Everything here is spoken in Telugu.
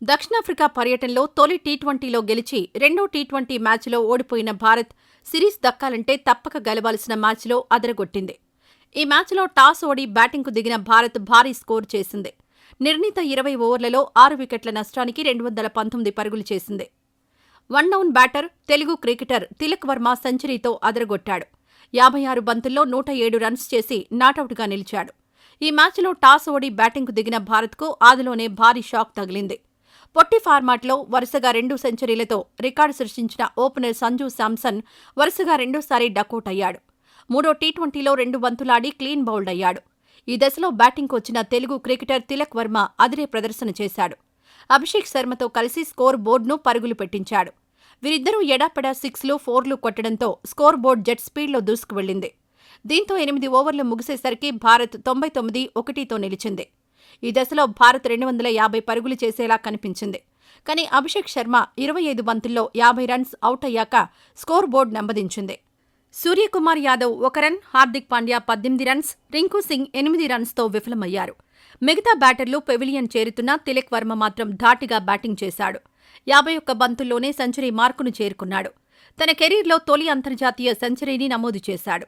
దక్షిణాఫ్రికా పర్యటనలో తొలి టీ20లో గెలిచి రెండో టీ20 మ్యాచ్లో ఓడిపోయిన భారత్ సిరీస్ దక్కాలంటే తప్పక గెలవాల్సిన మ్యాచ్లో అదరగొట్టింది. ఈ మ్యాచ్లో టాస్ ఓడి బ్యాటింగ్కు దిగిన భారత్ భారీ స్కోరు చేసింది. నిర్ణీత 20 ఓవర్లలో 6 వికెట్ల నష్టానికి 219 పరుగులు చేసింది. One down batter Telugu cricketer Tilak Varma సెంచరీతో అదరగొట్టాడు. 56 బంతుల్లో 107 రన్స్ చేసి నాటౌట్గా నిలిచాడు. ఈ మ్యాచ్లో టాస్ ఓడి బ్యాటింగ్కు దిగిన భారత్కు ఆదిలోనే భారీ షాక్ తగిలింది. పొట్టి ఫార్మాట్లో వరుసగా 2 సెంచరీలతో రికార్డు సృష్టించిన ఓపెనర్ సంజూ శాంసన్ వరుసగా రెండోసారి డకౌట్ అయ్యాడు. మూడో టీ20లో 2 బంతులాడి క్లీన్ బౌల్డ్ అయ్యాడు. ఈ దశలో బ్యాటింగ్కు వచ్చిన తెలుగు క్రికెటర్ తిలక్ వర్మ అదిరే ప్రదర్శన చేశాడు. అభిషేక్ శర్మతో కలిసి స్కోర్ బోర్డును పరుగులు పెట్టించాడు. వీరిద్దరూ ఎడాపెడా 6లు, 4లు కొట్టడంతో స్కోర్ బోర్డు జెట్ స్పీడ్లో దూసుకువెళ్లింది. దీంతో 8 ఓవర్లు ముగిసేసరికి భారత్ 99-1తో నిలిచింది. ఈ దశలో భారత్ 250 పరుగులు చేసేలా కనిపించింది. కానీ అభిషేక్ శర్మ 25 బంతుల్లో 50 రన్స్ అవుట్ అయ్యాక స్కోర్ బోర్డు నెమ్మదించింది. సూర్యకుమార్ యాదవ్ 1 రన్, హార్దిక్ పాండ్యా 18 రన్స్, రింకు సింగ్ 8 రన్స్తో విఫలమయ్యారు. మిగతా బ్యాటర్లు పెవిలియన్ చేరుతున్నా తిలక్ వర్మ మాత్రం ధాటిగా బ్యాటింగ్ చేశాడు. 51 బంతుల్లోనే సెంచరీ మార్కును చేరుకున్నాడు. తన కెరీర్లో తొలి అంతర్జాతీయ సెంచరీని నమోదు చేశాడు.